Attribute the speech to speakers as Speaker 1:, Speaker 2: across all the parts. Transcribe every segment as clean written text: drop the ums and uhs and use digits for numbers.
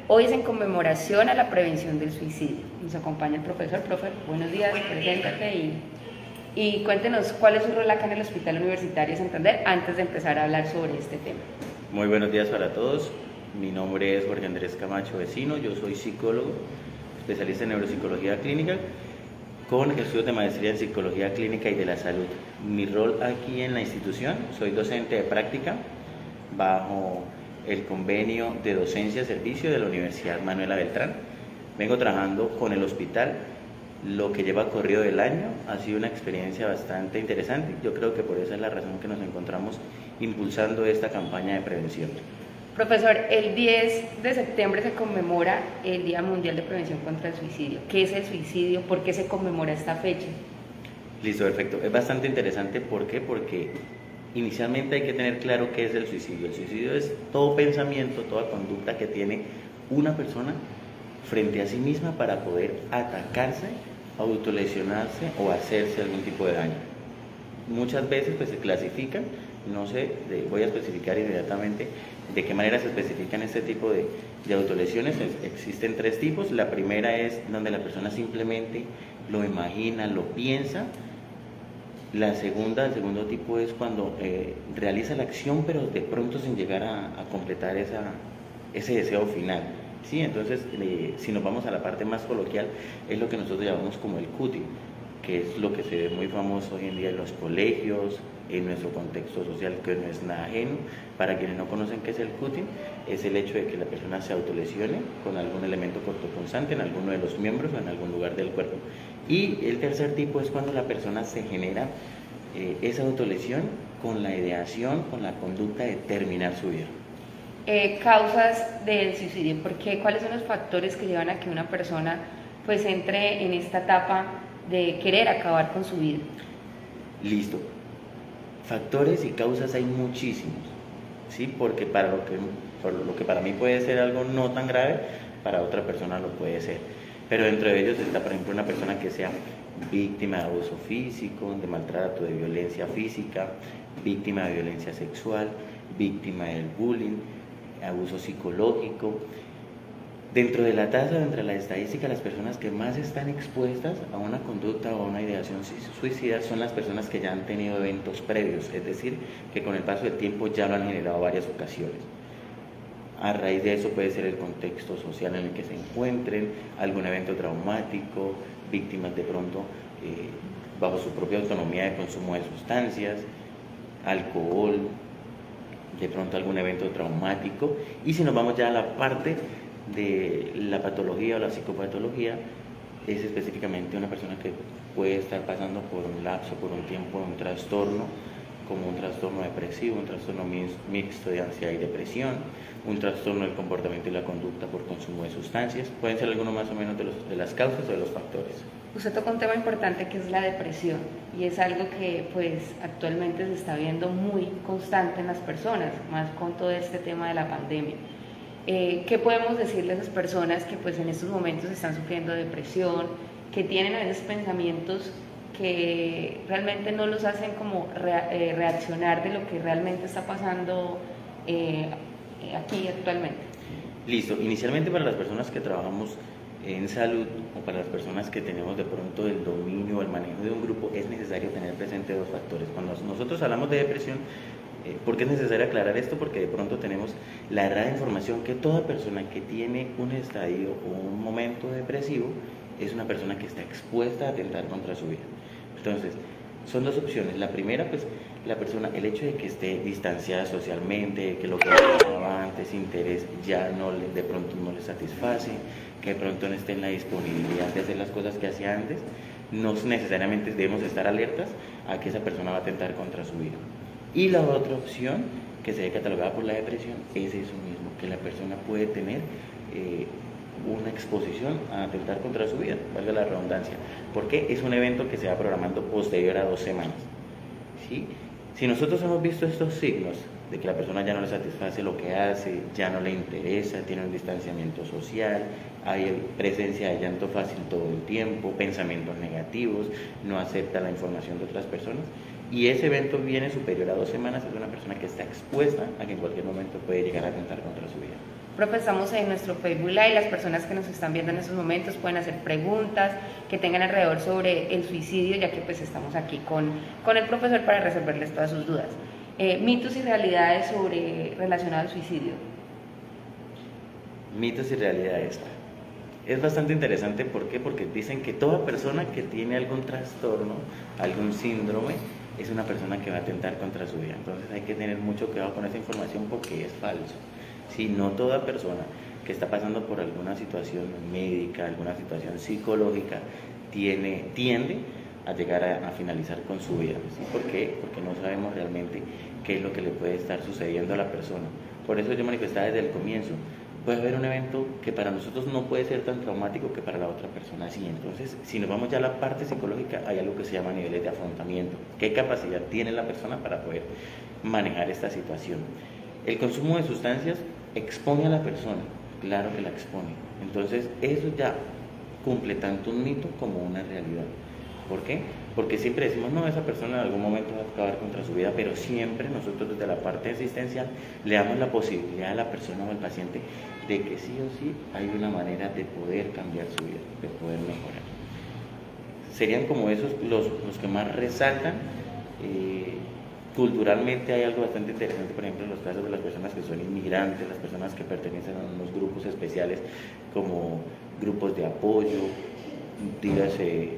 Speaker 1: Hoy es en conmemoración a la prevención del suicidio. Nos acompaña el profesor. Profe, buenos días, preséntate y cuéntenos cuál es su rol acá en el Hospital Universitario de Santander antes de empezar a hablar sobre este tema.
Speaker 2: Muy buenos días para todos. Mi nombre es Jorge Andrés Camacho Vecino. Yo soy psicólogo, especialista en neuropsicología clínica, con estudios de maestría en psicología clínica y de la salud. Mi rol aquí en la institución, soy docente de práctica bajo el convenio de docencia-servicio de la Universidad Manuela Beltrán. Vengo trabajando con el hospital lo que lleva corrido del año. Ha sido una experiencia bastante interesante. Yo creo que por esa es la razón que nos encontramos impulsando esta campaña de prevención.
Speaker 1: Profesor, el 10 de septiembre se conmemora el Día Mundial de Prevención contra el Suicidio. ¿Qué es el suicidio? ¿Por qué se conmemora esta fecha?
Speaker 2: Listo, perfecto. Es bastante interesante. ¿Por qué? Porque inicialmente hay que tener claro qué es el suicidio. El suicidio es todo pensamiento, toda conducta que tiene una persona frente a sí misma para poder atacarse, autolesionarse o hacerse algún tipo de daño. Muchas veces pues se clasifican, no sé, voy a especificar inmediatamente de qué manera se especifican este tipo de autolesiones. Existen tres tipos. La primera es donde la persona simplemente lo imagina, lo piensa. El segundo tipo es cuando realiza la acción pero de pronto sin llegar a completar ese deseo final. ¿Sí? Entonces, si nos vamos a la parte más coloquial, es lo que nosotros llamamos como el cutting, que es lo que se ve muy famoso hoy en día en los colegios, en nuestro contexto social, que no es nada ajeno. Para quienes no conocen qué es el cutting, es el hecho de que la persona se autolesione con algún elemento cortopunzante en alguno de los miembros o en algún lugar del cuerpo. Y el tercer tipo es cuando la persona se genera esa autolesión con la ideación, con la conducta de terminar su vida.
Speaker 1: Causas del suicidio, ¿cuáles son los factores que llevan a que una persona pues entre en esta etapa de querer acabar con su vida?
Speaker 2: Listo. Factores y causas hay muchísimos, ¿sí? Porque por lo que para mí puede ser algo no tan grave, para otra persona lo puede ser. Pero dentro de ellos está, por ejemplo, una persona que sea víctima de abuso físico, de maltrato, de violencia física, víctima de violencia sexual, víctima del bullying, abuso psicológico. Dentro de la tasa, dentro de la estadística, las personas que más están expuestas a una conducta o a una ideación suicida son las personas que ya han tenido eventos previos, es decir, que con el paso del tiempo ya lo han generado varias ocasiones. A raíz de eso puede ser el contexto social en el que se encuentren, algún evento traumático, víctimas de pronto bajo su propia autonomía de consumo de sustancias, alcohol, de pronto algún evento traumático. Y si nos vamos ya a la parte de la patología o la psicopatología, es específicamente una persona que puede estar pasando por un lapso, por un tiempo, un trastorno, como un trastorno depresivo, un trastorno mixto de ansiedad y depresión, un trastorno del comportamiento y la conducta por consumo de sustancias. Pueden ser algunos más o menos de las causas o de los factores.
Speaker 1: Usted tocó un tema importante que es la depresión, y es algo que pues actualmente se está viendo muy constante en las personas, más con todo este tema de la pandemia. ¿Qué podemos decirle a esas personas que pues en estos momentos están sufriendo depresión, que tienen a veces pensamientos que realmente no los hacen como reaccionar de lo que realmente está pasando aquí actualmente?
Speaker 2: Listo. Inicialmente, para las personas que trabajamos en salud o para las personas que tenemos de pronto el dominio o el manejo de un grupo, es necesario tener presente dos factores. Cuando nosotros hablamos de depresión, ¿por qué es necesario aclarar esto? Porque de pronto tenemos la errada información que toda persona que tiene un estadio o un momento depresivo es una persona que está expuesta a atentar contra su vida. Entonces, son dos opciones. La primera, pues, la persona, el hecho de que esté distanciada socialmente, que lo que daba antes interés ya de pronto no le satisface, que de pronto no esté en la disponibilidad de hacer las cosas que hacía antes, no necesariamente debemos estar alertas a que esa persona va a atentar contra su vida. Y la otra opción, que se ve catalogada por la depresión, es eso mismo, que la persona puede tener una exposición a atentar contra su vida, valga la redundancia, porque es un evento que se va programando posterior a 2 semanas. ¿Sí? Si nosotros hemos visto estos signos de que la persona ya no le satisface lo que hace, ya no le interesa, tiene un distanciamiento social, hay presencia de llanto fácil todo el tiempo, pensamientos negativos, no acepta la información de otras personas, y ese evento viene superior a 2 semanas, es una persona que está expuesta a que en cualquier momento puede llegar a atentar contra su vida.
Speaker 1: Profe, estamos en nuestro Facebook Live, las personas que nos están viendo en estos momentos pueden hacer preguntas que tengan alrededor sobre el suicidio, ya que pues estamos aquí con el profesor para resolverles todas sus dudas. Mitos y realidades relacionados al suicidio.
Speaker 2: Mitos y realidades. Es bastante interesante, ¿por qué? Porque dicen que toda persona que tiene algún trastorno, algún síndrome, es una persona que va a atentar contra su vida. Entonces hay que tener mucho cuidado con esa información porque es falso. Si no toda persona que está pasando por alguna situación médica, alguna situación psicológica, tiende a llegar a finalizar con su vida. ¿Sí? ¿Por qué? Porque no sabemos realmente qué es lo que le puede estar sucediendo a la persona. Por eso yo manifestaba desde el comienzo, puede haber un evento que para nosotros no puede ser tan traumático que para la otra persona sí. Entonces, si nos vamos ya a la parte psicológica, hay algo que se llama niveles de afrontamiento. ¿Qué capacidad tiene la persona para poder manejar esta situación? El consumo de sustancias expone a la persona, claro que la expone. Entonces, eso ya cumple tanto un mito como una realidad. ¿Por qué? Porque siempre decimos, no, esa persona en algún momento va a acabar contra su vida, pero siempre nosotros desde la parte asistencial le damos la posibilidad a la persona o al paciente de que sí o sí hay una manera de poder cambiar su vida, de poder mejorar. Serían como esos los que más resaltan. Culturalmente hay algo bastante interesante, por ejemplo, en los casos de las personas que son inmigrantes, las personas que pertenecen a unos grupos especiales como grupos de apoyo, dígase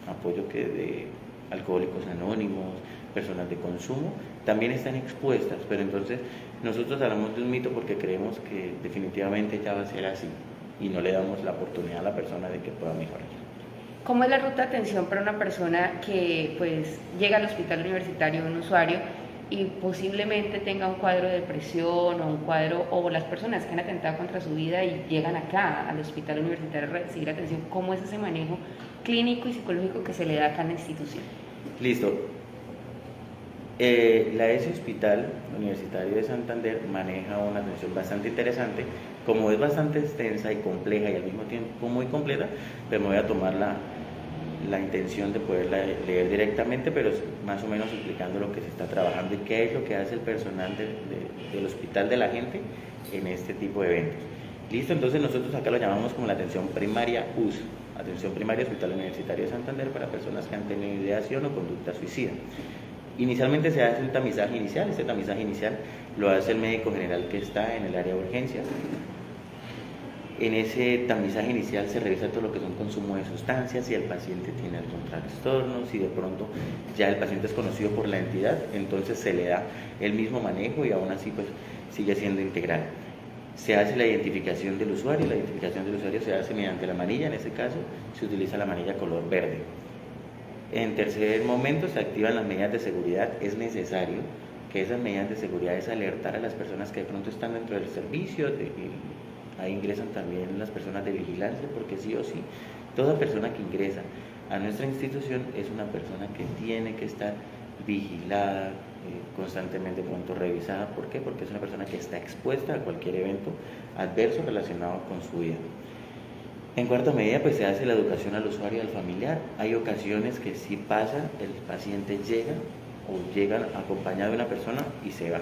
Speaker 2: apoyo que de alcohólicos anónimos, personas de consumo, también están expuestas, pero entonces nosotros hablamos de un mito porque creemos que definitivamente ya va a ser así y no le damos la oportunidad a la persona de que pueda mejorar.
Speaker 1: ¿Cómo es la ruta de atención para una persona que pues llega al hospital universitario, un usuario, y posiblemente tenga un cuadro de depresión o las personas que han atentado contra su vida y llegan acá al hospital universitario a recibir atención? ¿Cómo es ese manejo clínico y psicológico que se le da acá en la institución?
Speaker 2: Listo. La ESE Hospital Universitario de Santander maneja una atención bastante interesante. Como es bastante extensa y compleja y al mismo tiempo muy completa, pues me voy a tomar la intención de poderla leer directamente, pero más o menos explicando lo que se está trabajando y qué es lo que hace el personal del hospital de la gente en este tipo de eventos. Listo, entonces nosotros acá lo llamamos como la atención primaria US, atención primaria Hospital Universitario de Santander para personas que han tenido ideación o conducta suicida. Inicialmente se hace un tamizaje inicial, este tamizaje inicial lo hace el médico general que está en el área de urgencias. En ese tamizaje inicial se revisa todo lo que son consumo de sustancias, si el paciente tiene algún trastorno, si de pronto ya el paciente es conocido por la entidad, entonces se le da el mismo manejo y aún así pues sigue siendo integral. Se hace la identificación del usuario, la identificación del usuario se hace mediante la manilla, en este caso se utiliza la manilla color verde. En tercer momento se activan las medidas de seguridad. Es necesario que esas medidas de seguridad es alertar a las personas que de pronto están dentro del servicio, ahí ingresan también las personas de vigilancia, porque sí o sí, toda persona que ingresa a nuestra institución es una persona que tiene que estar vigilada, constantemente de pronto revisada. ¿Por qué? Porque es una persona que está expuesta a cualquier evento adverso relacionado con su vida. En cuarta medida, pues se hace la educación al usuario y al familiar. Hay ocasiones que sí pasa, el paciente llega o llegan acompañado de una persona y se va.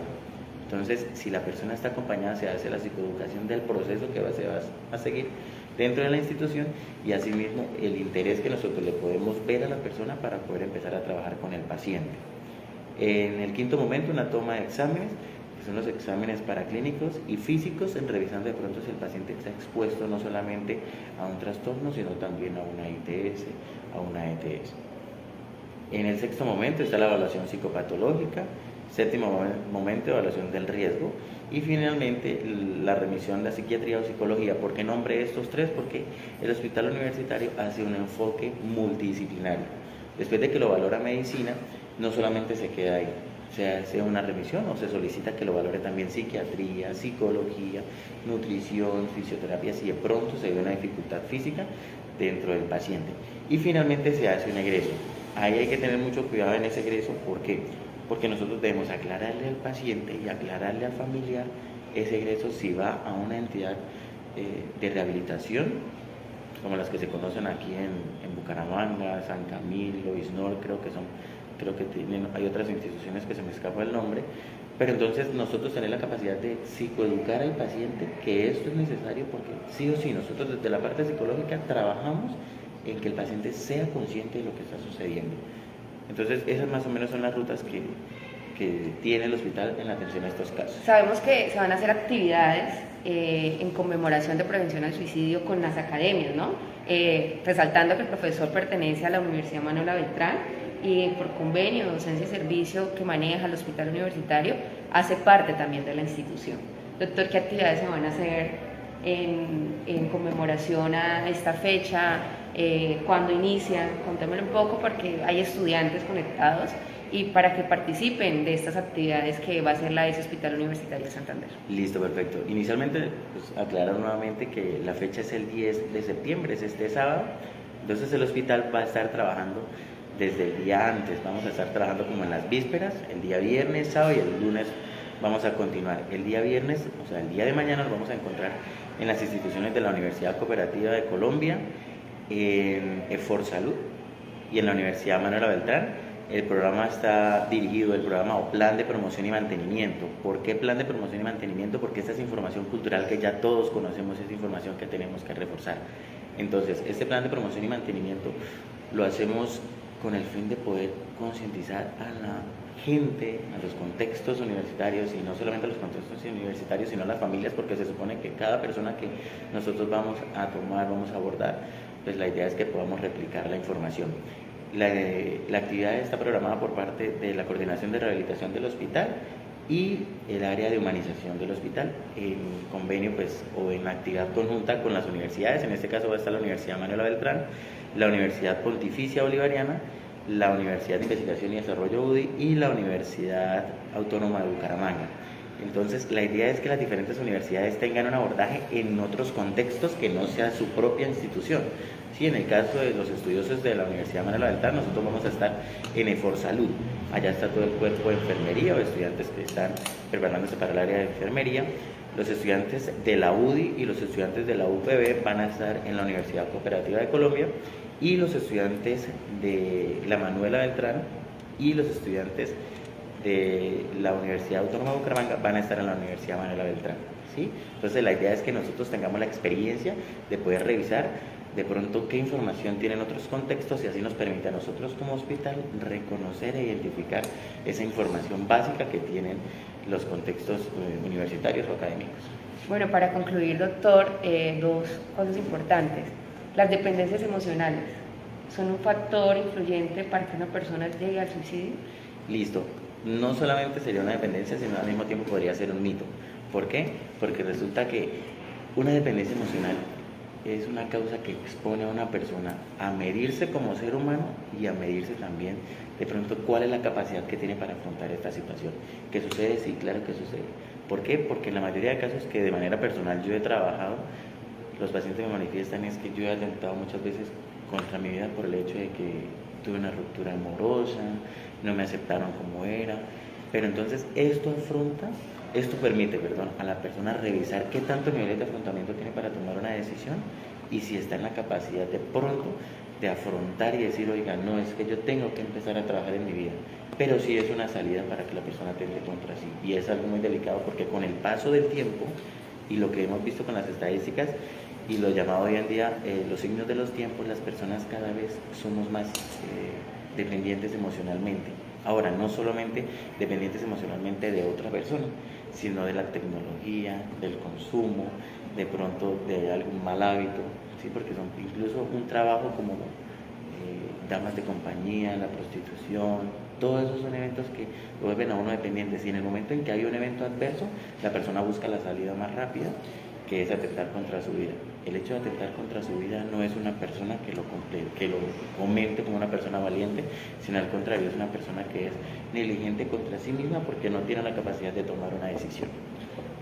Speaker 2: Entonces, si la persona está acompañada, se hace la psicoeducación del proceso que se va a seguir dentro de la institución y asimismo el interés que nosotros le podemos ver a la persona para poder empezar a trabajar con el paciente. En el quinto momento, una toma de exámenes, que son los exámenes paraclínicos y físicos, en revisando de pronto si el paciente está expuesto no solamente a un trastorno, sino también a una ITS, a una ETS. En el sexto momento está la evaluación psicopatológica, séptimo momento, evaluación del riesgo, y finalmente la remisión de la psiquiatría o psicología. ¿Por qué nombré estos tres? Porque el hospital universitario hace un enfoque multidisciplinario. Después de que lo valora medicina, no solamente se queda ahí, se hace una remisión o se solicita que lo valore también psiquiatría, psicología, nutrición, fisioterapia, si de pronto se ve una dificultad física dentro del paciente. Y finalmente se hace un egreso. Ahí hay que tener mucho cuidado en ese egreso. ¿Por qué? Porque nosotros debemos aclararle al paciente y aclararle al familiar ese egreso si va a una entidad de rehabilitación, como las que se conocen aquí en Bucaramanga, San Camilo, ISNOR, creo que tienen, hay otras instituciones que se me escapa el nombre, Pero entonces nosotros tenemos la capacidad de psicoeducar al paciente que esto es necesario porque sí o sí nosotros desde la parte psicológica trabajamos en que el paciente sea consciente de lo que está sucediendo. Entonces esas más o menos son las rutas que tiene el hospital en la atención a estos casos.
Speaker 1: Sabemos que se van a hacer actividades en conmemoración de prevención al suicidio con las academias, ¿no? Resaltando que el profesor pertenece a la Universidad Manuela Beltrán y por convenio, docencia y servicio que maneja el hospital universitario, hace parte también de la institución. Doctor, ¿qué actividades se van a hacer en conmemoración a esta fecha? ¿Cuándo inician? Contémoslo un poco porque hay estudiantes conectados y para que participen de estas actividades que va a hacer la ESE Hospital Universitario de Santander.
Speaker 2: Listo, perfecto. Inicialmente, pues, aclarar nuevamente que la fecha es el 10 de septiembre, es este sábado. Entonces el hospital va a estar trabajando desde el día antes, vamos a estar trabajando como en las vísperas, el día viernes, sábado y el lunes vamos a continuar. El día viernes, o sea, el día de mañana nos vamos a encontrar en las instituciones de la Universidad Cooperativa de Colombia, en EFORSalud y en la Universidad Manuela Beltrán. El programa está dirigido, el programa o plan de promoción y mantenimiento. ¿Por qué plan de promoción y mantenimiento? Porque esta es información cultural que ya todos conocemos, es información que tenemos que reforzar. Entonces, este plan de promoción y mantenimiento lo hacemos con el fin de poder concientizar a la gente, a los contextos universitarios, y no solamente a los contextos universitarios, sino a las familias, porque se supone que cada persona que nosotros vamos a tomar, vamos a abordar, pues la idea es que podamos replicar la información. La actividad está programada por parte de la Coordinación de Rehabilitación del Hospital y el área de humanización del hospital, en convenio pues, o en actividad conjunta con las universidades. En este caso va a estar la Universidad Manuela Beltrán, la Universidad Pontificia Bolivariana, la Universidad de Investigación y Desarrollo UDI y la Universidad Autónoma de Bucaramanga. Entonces, la idea es que las diferentes universidades tengan un abordaje en otros contextos que no sea su propia institución. Sí, en el caso de los estudiosos de la Universidad Manuela Beltrán, nosotros vamos a estar en EFORSalud. Allá está todo el cuerpo de enfermería o estudiantes que están preparándose para el área de enfermería. Los estudiantes de la UDI y los estudiantes de la UPB van a estar en la Universidad Cooperativa de Colombia, y los estudiantes de la Manuela Beltrán y los estudiantes de la Universidad Autónoma de Bucaramanga van a estar en la Universidad Manuela Beltrán, ¿sí? Entonces la idea es que nosotros tengamos la experiencia de poder revisar de pronto qué información tienen otros contextos y así nos permite a nosotros como hospital reconocer e identificar esa información básica que tienen los contextos universitarios o académicos.
Speaker 1: Bueno, para concluir, doctor, dos cosas importantes. Las dependencias emocionales son un factor influyente para que una persona llegue al suicidio.
Speaker 2: Listo. No solamente sería una dependencia, sino al mismo tiempo podría ser un mito. ¿Por qué? Porque resulta que una dependencia emocional es una causa que expone a una persona a medirse como ser humano y a medirse también de pronto cuál es la capacidad que tiene para afrontar esta situación. ¿Qué sucede? Sí, claro que sucede. ¿Por qué? Porque en la mayoría de casos que de manera personal yo he trabajado, los pacientes me manifiestan es que yo he atentado muchas veces contra mi vida por el hecho de que tuve una ruptura amorosa, no me aceptaron como era, pero entonces esto permite a la persona revisar qué tanto nivel de afrontamiento tiene para tomar una decisión y si está en la capacidad de pronto de afrontar y decir, oiga, no, es que yo tengo que empezar a trabajar en mi vida, pero sí es una salida para que la persona atente contra sí, y es algo muy delicado porque con el paso del tiempo y lo que hemos visto con las estadísticas y lo llamado hoy en día los signos de los tiempos, las personas cada vez somos más dependientes emocionalmente. Ahora, no solamente dependientes emocionalmente de otra persona, sino de la tecnología, del consumo, de pronto de algún mal hábito, ¿sí? Porque son incluso un trabajo como damas de compañía, la prostitución, todos esos son eventos que lo vuelven a uno dependiente. Y en el momento en que hay un evento adverso, la persona busca la salida más rápida, que es atentar contra su vida. El hecho de atentar contra su vida no es una persona que lo comente como una persona valiente, sino al contrario, es una persona que es negligente contra sí misma porque no tiene la capacidad de tomar una decisión.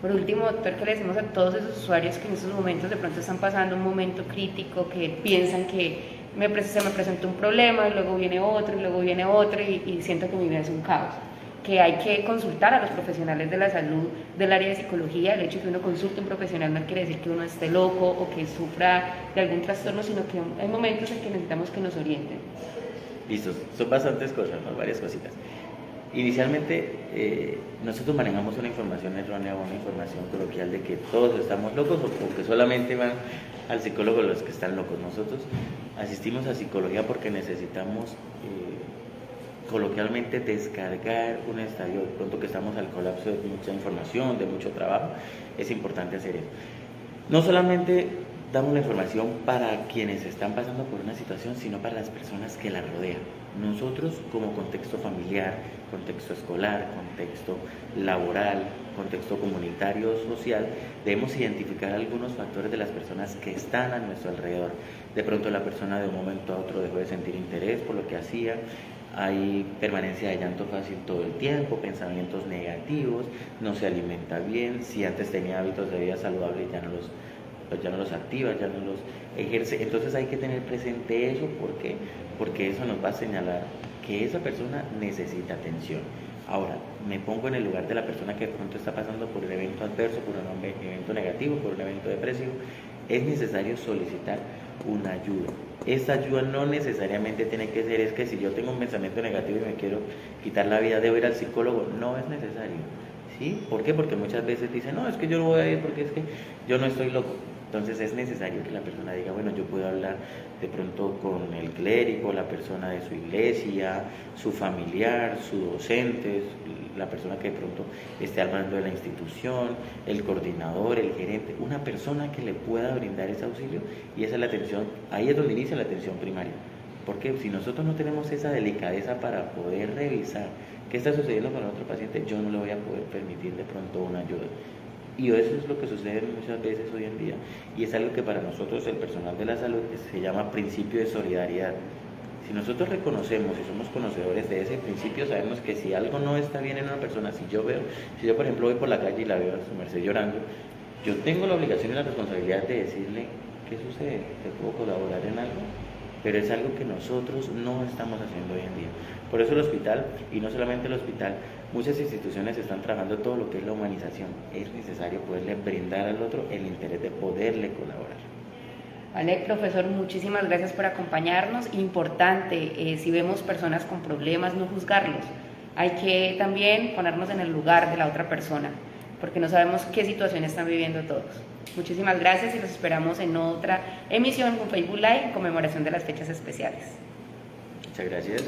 Speaker 1: Por último, doctor, ¿qué le decimos a todos esos usuarios que en estos momentos de pronto están pasando un momento crítico, que piensan que se me presentó un problema y luego viene otro y luego viene otro y siento que mi vida es un caos? Que hay que consultar a los profesionales de la salud del área de psicología. El hecho de que uno consulte a un profesional no quiere decir que uno esté loco o que sufra de algún trastorno, sino que hay momentos en que necesitamos que nos orienten.
Speaker 2: Listo, son bastantes cosas, ¿no? Varias cositas. Inicialmente nosotros manejamos una información errónea o una información coloquial de que todos estamos locos o que solamente van al psicólogo los que están locos. Nosotros asistimos a psicología porque necesitamos coloquialmente descargar un estadio, de pronto que estamos al colapso de mucha información, de mucho trabajo, es importante hacer eso. No solamente damos la información para quienes están pasando por una situación, sino para las personas que la rodean. Nosotros como contexto familiar, contexto escolar, contexto laboral, contexto comunitario, social, debemos identificar algunos factores de las personas que están a nuestro alrededor. De pronto la persona de un momento a otro dejó de sentir interés por lo que hacía, hay permanencia de llanto fácil todo el tiempo, pensamientos negativos, no se alimenta bien, si antes tenía hábitos de vida saludable ya no los activa, ya no los ejerce. Entonces hay que tener presente eso porque eso nos va a señalar que esa persona necesita atención. Ahora, me pongo en el lugar de la persona que de pronto está pasando por un evento adverso, por un evento negativo, por un evento depresivo. Es necesario solicitar una ayuda. Esta ayuda no necesariamente tiene que ser, es que si yo tengo un pensamiento negativo y me quiero quitar la vida, debo ir al psicólogo. No es necesario. ¿Sí? ¿Por qué? Porque muchas veces dicen, no, es que yo no voy a ir porque es que yo no estoy loco. Entonces es necesario que la persona diga, bueno, yo puedo hablar de pronto con el clérigo, la persona de su iglesia, su familiar, su docente, la persona que de pronto esté al mando de la institución, el coordinador, el gerente, una persona que le pueda brindar ese auxilio, y esa es la atención, ahí es donde inicia la atención primaria. Porque si nosotros no tenemos esa delicadeza para poder revisar qué está sucediendo con otro paciente, yo no le voy a poder permitir de pronto una ayuda. Y eso es lo que sucede muchas veces hoy en día, y es algo que para nosotros, el personal de la salud, se llama principio de solidaridad. Si nosotros reconocemos y somos conocedores de ese principio, sabemos que si algo no está bien en una persona, si yo por ejemplo voy por la calle y la veo a su merced llorando, yo tengo la obligación y la responsabilidad de decirle, ¿qué sucede? ¿Te puedo colaborar en algo? Pero es algo que nosotros no estamos haciendo hoy en día. Por eso el hospital, y no solamente el hospital, muchas instituciones están trabajando todo lo que es la humanización. Es necesario poderle brindar al otro el interés de poderle colaborar.
Speaker 1: Vale, profesor, muchísimas gracias por acompañarnos. Importante, si vemos personas con problemas, no juzgarlos. Hay que también ponernos en el lugar de la otra persona, porque no sabemos qué situación están viviendo todos. Muchísimas gracias y los esperamos en otra emisión con Facebook Live en conmemoración de las fechas especiales.
Speaker 2: Muchas gracias.